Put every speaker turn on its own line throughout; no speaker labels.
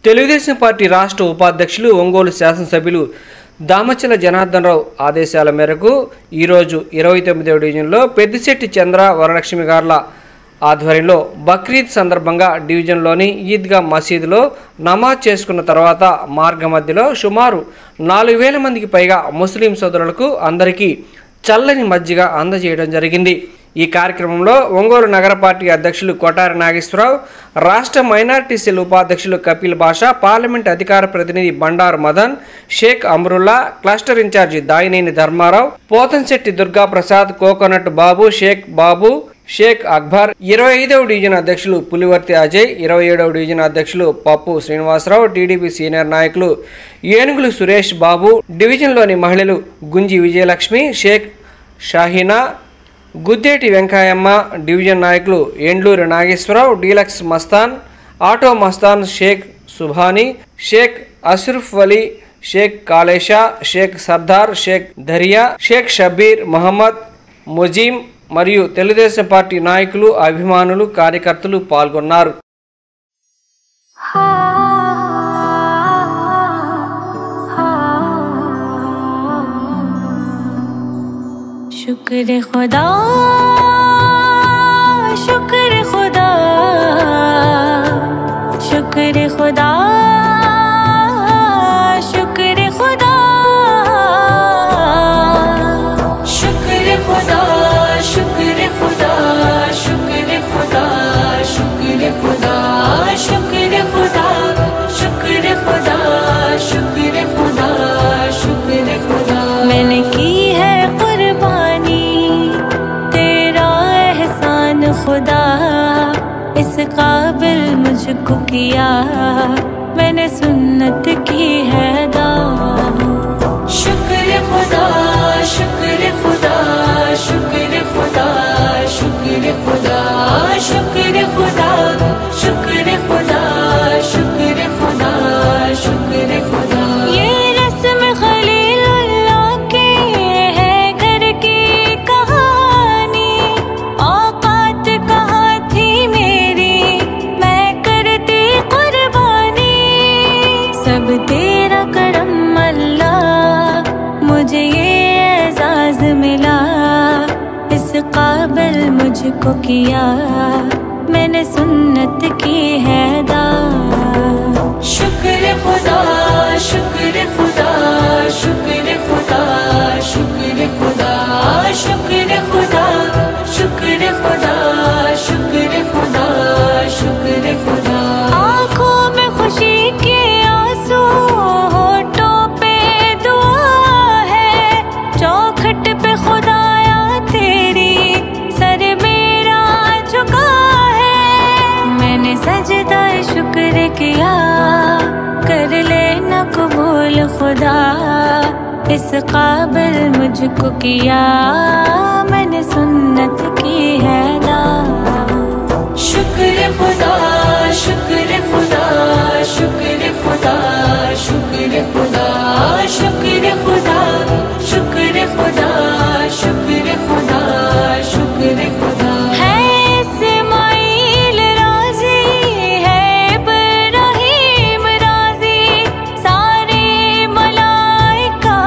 Telugu Desam party రాష్ట్ర ఉపాధ్యక్షులు ఒంగోలు శాసనసభ్యులు దామచల జనార్దన్ రావు ఆదేశాల మేరకు ఈరోజు 29వ డివిజన్లో పెద్దిశెట్టి చంద్ర వరలక్ష్మి గార్ల ఆధ్వర్యంలో బక్రీద్ సందర్భంగా డివిజన్లోని ఈద్గా మసీదులో నమాజ్ చేసుకున్న తర్వాత మార్గ మధ్యలో సుమారు 4000 మందికి పైగా ముస్లిం సోదరులకు అందరికీ చల్లని మజ్జిగ అందజేయడం జరిగింది. ఈ కార్యక్రమంలో ఒంగోలు నగర పార్టీ అధ్యక్షులు కొటారి నాగేశ్వరరావు, రాష్ట్ర మైనార్టీ సెల్ ఉపాధ్యక్షులు కపిల్ బాషా, పార్లమెంట్ అధికార ప్రతినిధి Bandaru Madan, Shaik Amrullah, cluster in charge Dayineni Dharmarao, Pothamsetti Durga Prasad, coconut Babu, Shaik Akbar, 25వ డివిజన్ అధ్యక్షులు పులివర్తి అజయ్, 27వ డివిజన్ అధ్యక్షులు పప్పు శ్రీనివాసరావు, టీడీపీ సీనియర్ నాయకులు ఏనుగులు సురేష్ బాబు, డివిజన్లోని మహిళలు గుంజి విజయలక్ష్మి, షేక్ షాహీనా, గుద్దేటి వెంకయ్యమ్మ, డివిజన్ నాయకులు ఎండ్లూరి నాగేశ్వరరావు, డీలక్స్ మస్తాన్, ఆటో మస్తాన్, షేక్ సుభానీ, షేక్ అష్రఫ్ వలీ, షేక్ కాలేషా, షేక్ సర్దార్, షేక్ దరియా, షేక్ షబీర్, మహమ్మద్ ముజీం మరియు తెలుగుదేశం పార్టీ నాయకులు, అభిమానులు, కార్యకర్తలు పాల్గొన్నారు.
शुक्र खुदा शुक्र खुदा शुक्र खुदा शुक्र खुदा शुक्र खुदा शुक्र खुदा शुक्र खुदा शुक्र खुदा शुक्र खुदा शुक्र खुदा शुक्र खुदा शुक्र खुदा मैंने की है खुदा इस काबिल मुझको किया मैंने सुन्नत की है अदा शुक्र खुदा शुक्र खुदा शुक्र खुदा शुक्र खुदा शुक्र खुदा शुक्र खुदा शुक्र खुदा शुक्र खुदा ये रस्म खलीलुल्लाह की है घर की कहानी औकात कहाँ थी मेरी मैं करती कुर्बानी सब तेरा करम अल्लाह मुझे ये एजाज मिला इस काबिल मुझको किया मैंने सुन्नत की है अदा शुक्र खुदा शुक्र खुदा शुक्र खुदा शुक्र खुदा शुक्र खुदा शुक्र खुदा शुक्र खुदा शुक्र खुदा आँखों में खुशी के आंसू होठों पे दुआ है चौखट पे खुदाया तेरी सर मेरा झुका है मैंने सजदा शुक्र किया कर लेना कबूल खुदा इस काबिल मुझको किया मैंने सुन्नत की है अदा शुक्र खुदा शुक्र खुदा शुक्र खुदा शुक्र खुदा शुक्र खुदा शुक्र खुदा शुक्र खुदा शुक्र खुदा है इस्माइल राजी है इब्राहीम राजी सारे मलाइका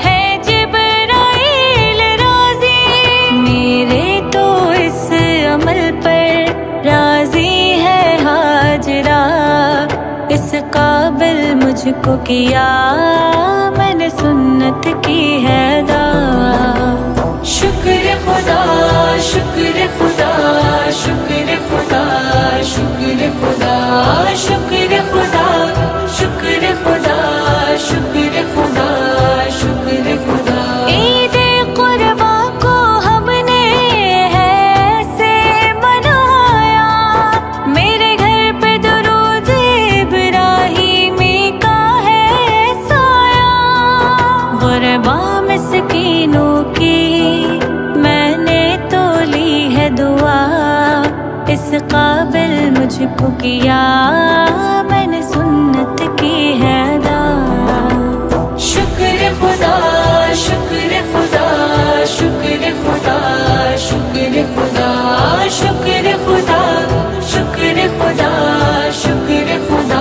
है जिब्राइल राजी मेरे तो इस अमल पर राजी है हाजरा इस काबिल मुझको किया मैंने सुन्नत की है अदा शुक्र खुदा शुक्र खुदा शुक्र खुदा शुक्र खुदा शुक्र खुदा शुक्र खुदा शुक्र खुदा शुक्र खुदा ईद कुर्बा को हमने ऐसे मनाया मेरे घर पे दुरूद इब्राहीमी का है साया गुरबा मिस्कीनों की मैंने तो ली है दुआ इस काबिल मुझको किया मैंने सुन्नत की है अदा शुक्र खुदा शुक्र खुदा शुक्र खुदा शुक्र खुदा शुक्र खुदा शुक्र खुदा शुक्र खुदा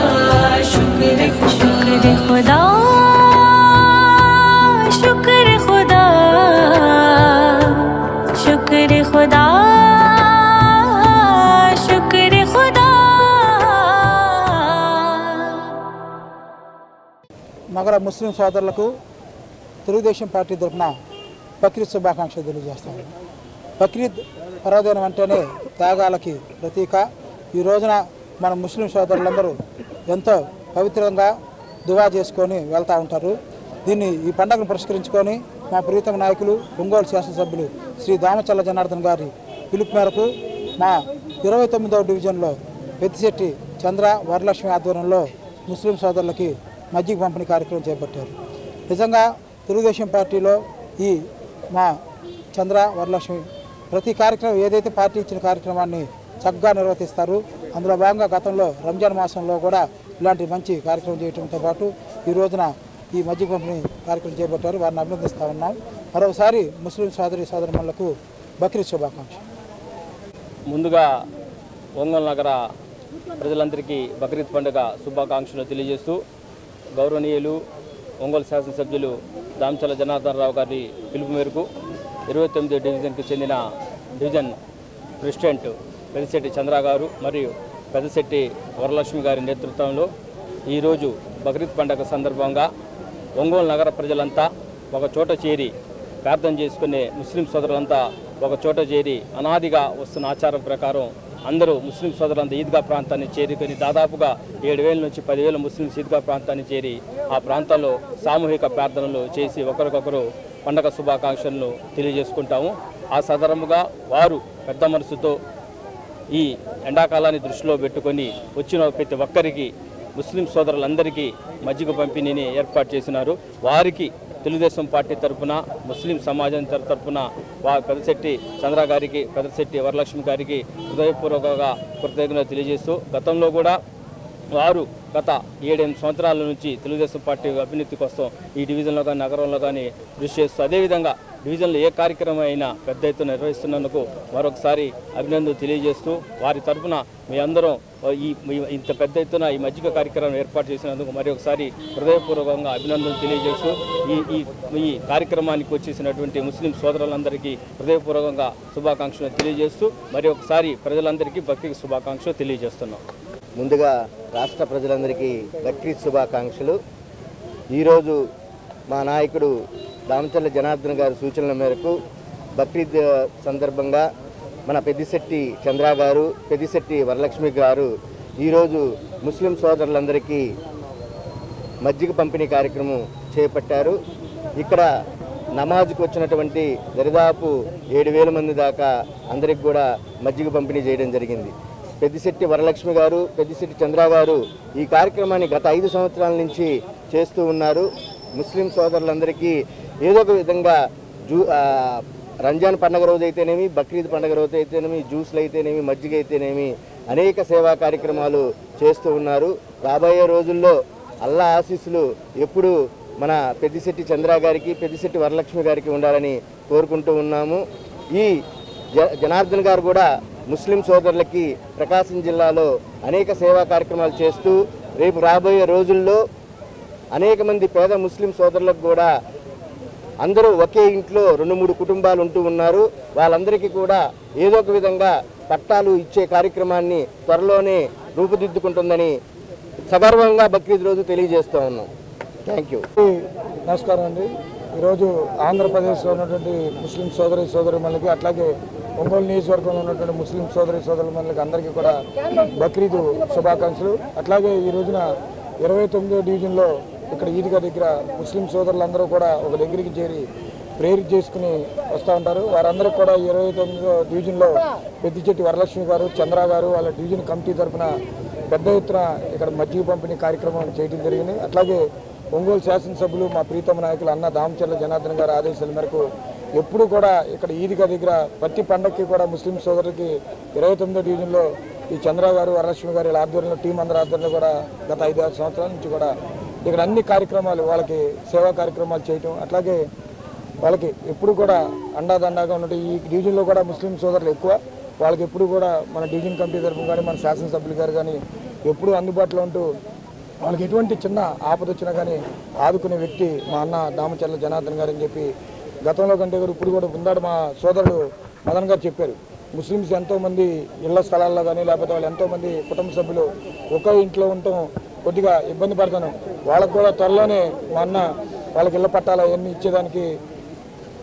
నగర ముస్లిం సోదరులకు తెలుగుదేశం పార్టీ తరఫున బక్రీద్ శుభాకాంక్షలు తెలియజేస్తాను. బక్రీద్ పర్వదినం అంటేనే త్యాగాలకి ప్రతీక. ఈ రోజున మన ముస్లిం సోదరులందరూ ఎంతో పవిత్రంగా దువా చేసుకొని వెళ్తూ ఉంటారు. ఈ పండుగను పురస్కరించుకొని మా ప్రీతమ నాయకులు ఒంగోలు శాసనసభ్యులు శ్రీ దామచల్ల జనార్దన్ గారి పిలుపు మేరకు మా 29వ డివిజన్లో పెద్దిశెట్టి చంద్ర వరలక్ష్మి ఆధ్వర్యంలో ముస్లిం సోదరులకి మజ్జిగ పంపిణీ కార్యక్రమం చేపట్టారు. నిజంగా తెలుగుదేశం పార్టీలో ఈ మా చంద్ర వరలక్ష్మి ప్రతి కార్యక్రమం ఏదైతే పార్టీ ఇచ్చిన కార్యక్రమాన్ని చక్కగా నిర్వర్తిస్తారు. అందులో భాగంగా గతంలో రంజాన్ మాసంలో కూడా ఇలాంటి మంచి కార్యక్రమం చేయడంతో పాటు ఈ రోజున ఈ మజ్జిగ పంపిణీ కార్యక్రమం చేపట్టారు. వారిని అభినందిస్తూ ఉన్నాం. మరోసారి ముస్లిం సోదరిమణులకు బక్రీద్ శుభాకాంక్షలు.
ముందుగా ఒంగోలు నగర ప్రజలందరికీ బక్రీద్ పండుగ శుభాకాంక్షలు తెలియజేస్తూ గౌరవనీయులు ఒంగోలు శాసనసభ్యులు దామచల్ల జనార్దన్ రావు గారి పిలుపు మేరకు 29వ డివిజన్కి చెందిన డివిజన్ ప్రెసిడెంట్ పెద్దిశెట్టి చంద్ర గారు మరియు పెద్దిశెట్టి వరలక్ష్మి గారి నేతృత్వంలో ఈరోజు బక్రీద్ పండుగ సందర్భంగా ఒంగోలు నగర ప్రజలంతా ఒక చోట చేరి ప్రార్థన చేసుకునే ముస్లిం సోదరులంతా ఒక చోట చేరి అనాదిగా వస్తున్న ఆచారం ప్రకారం అందరూ ముస్లిం సోదరులంతా ఈద్గా ప్రాంతాన్ని చేరుకొని దాదాపుగా 7,000 నుంచి 10,000 ముస్లింస్ ఈద్గా ప్రాంతాన్ని చేరి ఆ ప్రాంతాల్లో సామూహిక ప్రార్థనలు చేసి ఒకరికొకరు పండగ శుభాకాంక్షలను తెలియజేసుకుంటాము. ఆ సందర్భంగా వారు పెద్ద మనసుతో ఈ ఎండాకాలాన్ని దృష్టిలో పెట్టుకొని వచ్చిన ప్రతి ఒక్కరికి ముస్లిం సోదరులందరికీ మజ్జిగ పంపిణీని ఏర్పాటు చేసినారు. వారికి తెలుగుదేశం పార్టీ తరఫున ముస్లిం సమాజం తరఫున పెద్దిశెట్టి చంద్ర గారికి పెద్దిశెట్టి వరలక్ష్మి గారికి హృదయపూర్వకంగా కృతజ్ఞతలు తెలియజేస్తూ గతంలో కూడా వారు గత 7-8 సంవత్సరాల నుంచి తెలుగుదేశం పార్టీ అభివృద్ధి కోసం ఈ డివిజన్లో కానీ నగరంలో కానీ కృషి చేస్తూ అదేవిధంగా డివిజన్లో ఏ కార్యక్రమం అయినా పెద్ద ఎత్తున నిర్వహిస్తున్నందుకు మరొకసారి అభినందనలు తెలియజేస్తూ వారి తరఫున మీ అందరం ఇంత పెద్ద ఎత్తున ఈ మజ్జిగ కార్యక్రమం ఏర్పాటు చేసినందుకు మరొకసారి హృదయపూర్వకంగా అభినందనలు తెలియజేస్తూ ఈ కార్యక్రమానికి వచ్చేసినటువంటి ముస్లిం సోదరులందరికీ హృదయపూర్వకంగా శుభాకాంక్షలు తెలియజేస్తూ మరొకసారి ప్రజలందరికీ బక్రీద్ శుభాకాంక్షలు తెలియజేస్తున్నాం.
ముందుగా రాష్ట్ర ప్రజలందరికీ బక్రీద్ శుభాకాంక్షలు. ఈరోజు మా నాయకుడు దామచల్ల జనార్దన్ గారి సూచనల మేరకు బక్రీద్ సందర్భంగా మన పెద్దిశెట్టి చంద్ర గారు పెద్దిశెట్టి వరలక్ష్మి గారు ఈరోజు ముస్లిం సోదరులందరికీ మజ్జిగ పంపిణీ కార్యక్రమం చేపట్టారు. ఇక్కడ నమాజ్కి వచ్చినటువంటి దరిదాపు 7,000 మంది దాకా అందరికి కూడా మజ్జిగ పంపిణీ చేయడం జరిగింది. పెద్దిశెట్టి వరలక్ష్మి గారు పెద్దిశెట్టి చంద్ర గారు ఈ కార్యక్రమాన్ని గత 5 సంవత్సరాల నుంచి చేస్తూ ఉన్నారు. ముస్లిం సోదరులందరికీ ఏదో ఒక విధంగా రంజాన్ పండుగ రోజు అయితేనేమి బక్రీద్ పండుగ రోజు అయితేనేమి జ్యూస్లు అయితేనేమి మజ్జిగ అయితేనేమి అనేక సేవా కార్యక్రమాలు చేస్తూ ఉన్నారు. రాబోయే రోజుల్లో అల్లా ఆశీస్సులు ఎప్పుడు మన పెద్దిశెట్టి చంద్ర గారికి పెద్దిశెట్టి వరలక్ష్మి గారికి ఉండాలని కోరుకుంటూ ఉన్నాము. ఈ జనార్దన్ గారు కూడా ముస్లిం సోదరులకి ప్రకాశం జిల్లాలో అనేక సేవా కార్యక్రమాలు చేస్తూ రేపు రాబోయే రోజుల్లో అనేక మంది పేద ముస్లిం సోదరులకు కూడా అందరూ ఒకే ఇంట్లో 2-3 కుటుంబాలు ఉంటూ ఉన్నారు. వాళ్ళందరికీ కూడా ఏదో ఒక విధంగా పట్టాలు ఇచ్చే కార్యక్రమాన్ని త్వరలోనే రూపుదిద్దుకుంటుందని సగర్వంగా బక్రీద్ రోజు తెలియజేస్తూ ఉన్నాం. Thank you.
నమస్కారం అండి. ఈరోజు ఆంధ్రప్రదేశ్లో ఉన్నటువంటి ముస్లిం సోదరిమణులకి అట్లాగే ఒంగోలు నియోజకవర్గంలో ఉన్నటువంటి ముస్లిం సోదరిమణులకి అందరికీ కూడా బక్రీద్ శుభాకాంక్షలు. అట్లాగే ఈ రోజున 29వ డివిజన్లో ఇక్కడ ఈద్గా దగ్గర ముస్లిం సోదరులందరూ కూడా ఒక దగ్గరికి చేరి ప్రేయర్ చేసుకుని వస్తూ ఉంటారు. వారందరికీ కూడా 29వ డివిజన్లో పెద్దిశెట్టి వరలక్ష్మి గారు చంద్ర గారు వాళ్ళ డివిజన్ కమిటీ తరఫున పెద్ద ఎత్తున ఇక్కడ మజ్జిగ పంపిణీ కార్యక్రమం చేయడం జరిగింది. అట్లాగే ఒంగోలు శాసనసభ్యులు మా ప్రీతమ నాయకులు అన్న దామచల్ల జనార్దన్ గారి ఆదేశాల మేరకు ఎప్పుడు కూడా ఇక్కడ ఈద్గా దగ్గర ప్రతి పండగకి కూడా ముస్లిం సోదరులకి 29వ డివిజన్లో ఈ చంద్ర గారు వరలక్ష్మి గారి ఆధ్వర్యంలో టీం అందరి ఆధ్వర్యంలో కూడా గత 5-6 సంవత్సరాల నుంచి కూడా ఇక్కడ అన్ని కార్యక్రమాలు వాళ్ళకి సేవా కార్యక్రమాలు చేయటం అట్లాగే వాళ్ళకి ఎప్పుడు కూడా అండాదండాగా ఉన్నట్టు ఈ డివిజన్లో కూడా ముస్లిం సోదరులు ఎక్కువ. వాళ్ళకి ఎప్పుడు కూడా మన డివిజన్ కమిటీ తరఫున కానీ మన శాసనసభ్యులు గారు కానీ ఎప్పుడు అందుబాటులో ఉంటూ వాళ్ళకి ఎటువంటి చిన్న ఆపద వచ్చినా కానీ ఆదుకునే వ్యక్తి మా అన్న దామచల్ల జనార్దన్ గారు అని చెప్పి గతంలో కంటే కూడా ఇప్పుడు కూడా ఉందాడు మా సోదరుడు మదన్ గారు చెప్పారు. ముస్లిమ్స్ ఎంతోమంది ఇళ్ల స్థలాల్లో కానీ లేకపోతే వాళ్ళు ఎంతోమంది కుటుంబ సభ్యులు ఒకే ఇంట్లో ఉండటం కొద్దిగా ఇబ్బంది పడతాను. వాళ్ళకు కూడా త్వరలోనే మా అన్న వాళ్ళకి ఇళ్ళ పట్టాలు అవన్నీ ఇచ్చేదానికి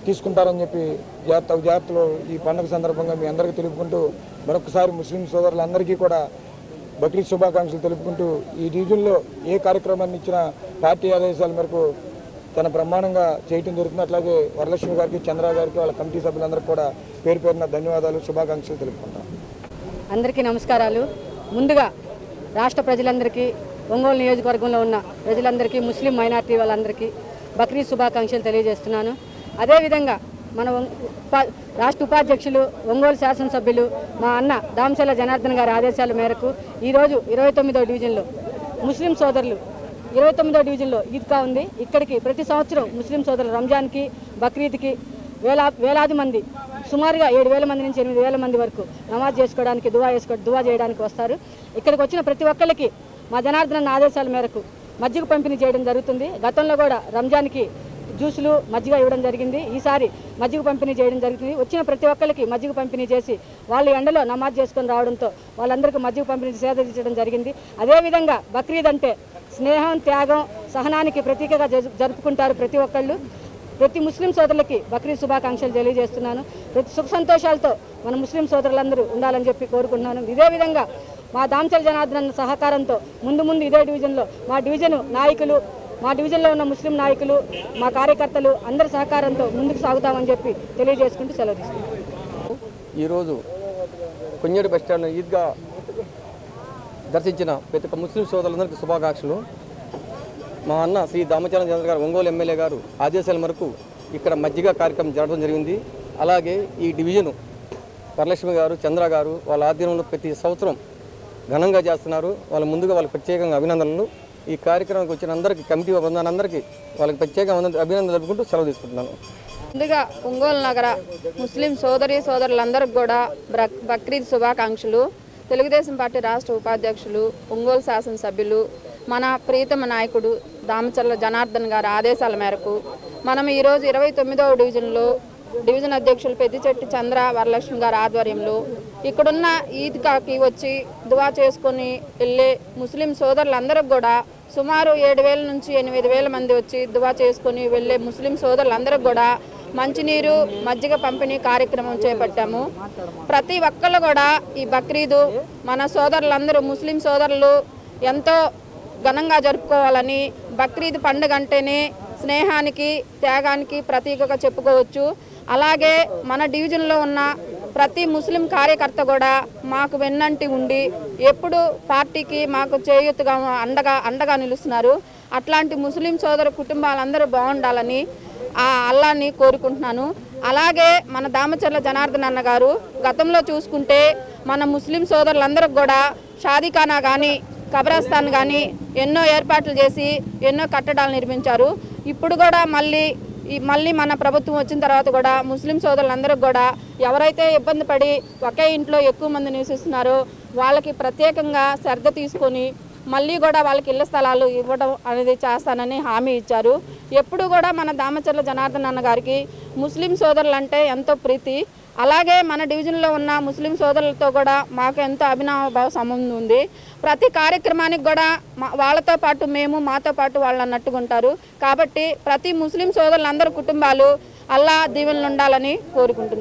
తీసుకుంటారని చెప్పి జాగ్రత్తలు ఈ పండుగ సందర్భంగా మీ అందరికీ తెలుపుకుంటూ మరొకసారి ముస్లిం సోదరులందరికీ కూడా బక్రీద్ శుభాకాంక్షలు తెలుపుకుంటూ ఈ డివిజన్లో ఏ కార్యక్రమాన్ని ఇచ్చినా పార్టీ ఆదేశాల మేరకు తన బ్రహ్మాండంగా చేయటం జరుగుతుంది. అట్లాగే వరలక్ష్మి గారికి, చంద్ర గారికి, వాళ్ళ కమిటీ సభ్యులందరికీ కూడా పేరు పేరున ధన్యవాదాలు, శుభాకాంక్షలు తెలుపుకుంటాం.
అందరికీ నమస్కారాలు. ముందుగా రాష్ట్ర ప్రజలందరికీ, ఒంగోలు నియోజకవర్గంలో ఉన్న ప్రజలందరికీ, ముస్లిం మైనార్టీ వాళ్ళందరికీ బక్రీద్ శుభాకాంక్షలు తెలియజేస్తున్నాను. అదేవిధంగా మన రాష్ట్ర ఉపాధ్యక్షులు, ఒంగోలు శాసనసభ్యులు మా అన్న దామచర్ల జనార్దన్ గారి ఆదేశాల మేరకు ఈరోజు 29వ డివిజన్లో ముస్లిం సోదరులు 29వ డివిజన్లో ఈద్గా ఉంది. ఇక్కడికి ప్రతి సంవత్సరం ముస్లిం సోదరులు రంజాన్కి, బక్రీద్కి వేలాది మంది, సుమారుగా 7,000 మంది నుంచి 8,000 మంది వరకు నమాజ్ చేసుకోవడానికి, దువా చేయడానికి వస్తారు. ఇక్కడికి వచ్చిన ప్రతి ఒక్కరికి మా జనార్దన్ ఆదేశాల మేరకు మజ్జిగ పంపిణీ చేయడం జరుగుతుంది. గతంలో కూడా రంజాన్కి జ్యూసులు, మజ్జిగ ఇవ్వడం జరిగింది. ఈసారి మజ్జిగ పంపిణీ చేయడం జరుగుతుంది. వచ్చిన ప్రతి ఒక్కరికి మజ్జిగ పంపిణీ చేసి వాళ్ళు ఎండలో నమాజ్ చేసుకొని రావడంతో వాళ్ళందరికీ మజ్జిగ పంపిణీ సేదరించడం జరిగింది. అదేవిధంగా బక్రీద్ అంటే స్నేహం, త్యాగం, సహనానికి ప్రతీకగా జరుపుకుంటారు ప్రతి ఒక్కళ్ళు. ప్రతి ముస్లిం సోదరులకి బక్రీద్ శుభాకాంక్షలు తెలియజేస్తున్నాను. ప్రతి సుఖ సంతోషాలతో మన ముస్లిం సోదరులందరూ ఉండాలని చెప్పి కోరుకుంటున్నాను. ఇదే విధంగా మా దామచర్ల జనార్దన్ సహకారంతో ముందు ఇదే డివిజన్లో మా డివిజన్ నాయకులు, మా డివిజన్లో ఉన్న ముస్లిం నాయకులు, మా కార్యకర్తలు అందరి సహకారంతో ముందుకు సాగుతామని చెప్పి తెలియజేసుకుంటూ సెలవు తీసుకుంటాం.
ఈరోజు కొంజేడు బస్టాండ్ ఈద్గా దర్శించిన ప్రతి ఒక్క ముస్లిం సోదరులందరికీ శుభాకాంక్షలు. మా అన్న శ్రీ దామచర్ల జనార్దన్ గారు, ఒంగోలు ఎమ్మెల్యే గారు ఆదేశాల మేరకు ఇక్కడ మజ్జిగ కార్యక్రమం జరగడం జరిగింది. అలాగే ఈ డివిజను వరలక్ష్మి గారు, చంద్ర గారు వాళ్ళ ఆధ్వర్యంలో ప్రతి సంవత్సరం ఘనంగా చేస్తున్నారు. ముందుగా వాళ్ళకి ప్రత్యేకంగా అభినందనలు. ఈ కార్యక్రమానికి వచ్చిన అందరికీ, కమిటీ బృందాలందరికీ వాళ్ళకి ప్రత్యేకంగా అభినందనలు తెలుపుకుంటూ సెలవు తీసుకుంటున్నాను.
ముందుగా ఒంగోలు నగర ముస్లిం సోదరులందరికీ కూడా బక్రీద్ శుభాకాంక్షలు. తెలుగుదేశం పార్టీ రాష్ట్ర ఉపాధ్యక్షులు, ఒంగోలు శాసనసభ్యులు, మన ప్రీతమ నాయకుడు దామచర్ల జనార్దన్ గారి ఆదేశాల మేరకు మనం ఈరోజు 29వ డివిజన్లో డివిజన్ అధ్యక్షులు పెద్దిచెట్టి చంద్ర, వరలక్ష్మి గారి ఆధ్వర్యంలో ఇక్కడున్న ఈద్గాకి వచ్చి దువా చేసుకొని వెళ్ళే ముస్లిం సోదరులందరికీ కూడా సుమారు 7,000 నుంచి 8,000 మంది వచ్చి దువా చేసుకొని వెళ్ళే ముస్లిం సోదరులందరికీ కూడా మంచినీరు, మజ్జిగ పంపిణీ కార్యక్రమం చేపట్టాము. ప్రతి ఒక్కళ్ళు కూడా ఈ బక్రీదు మన సోదరులందరూ, ముస్లిం సోదరులు ఎంతో ఘనంగా జరుపుకోవాలని, బక్రీద్ పండుగ అంటేనే స్నేహానికి, త్యాగానికి ప్రతీకగా చెప్పుకోవచ్చు. అలాగే మన డివిజన్లో ఉన్న ప్రతి ముస్లిం కార్యకర్త కూడా మాకు వెన్నంటి ఉండి ఎప్పుడు పార్టీకి మాకు చేయూతగా అండగా నిలుస్తున్నారు. అట్లాంటి ముస్లిం సోదరు కుటుంబాలందరూ బాగుండాలని ఆ అల్లాని కోరుకుంటున్నాను. అలాగే మన దామచర్ల జనార్దన్ అన్న గారు గతంలో చూసుకుంటే మన ముస్లిం సోదరులందరికీ కూడా షాదీఖానా కానీ, కబ్రస్థాన్ కానీ ఎన్నో ఏర్పాట్లు చేసి ఎన్నో కట్టడాలు నిర్మించారు. ఇప్పుడు కూడా మళ్ళీ మన ప్రభుత్వం వచ్చిన తర్వాత కూడా ముస్లిం సోదరులందరికీ కూడా ఎవరైతే ఇబ్బంది పడి ఒకే ఇంట్లో ఎక్కువ మంది నివసిస్తున్నారో వాళ్ళకి ప్రత్యేకంగా శ్రద్ధ తీసుకొని మళ్ళీ కూడా వాళ్ళకి ఇళ్ల స్థలాలు ఇవ్వడం అనేది చేస్తానని హామీ ఇచ్చారు. ఎప్పుడు కూడా మన దామచర్ల జనార్దన్ అన్న గారికి ముస్లిం సోదరులంటే ఎంతో ప్రీతి. అలాగే మన డివిజన్లో ఉన్న ముస్లిం సోదరులతో కూడా మాకు ఎంతో అభినవ సంబంధం ఉంది. ప్రతి కార్యక్రమానికి కూడా వాళ్ళతో పాటు మాతో పాటు వాళ్ళు అన్నట్టుకుంటారు. కాబట్టి ప్రతి ముస్లిం సోదరులందరి కుటుంబాలు అల్లా దీవెనలు ఉండాలని కోరుకుంటున్నాను.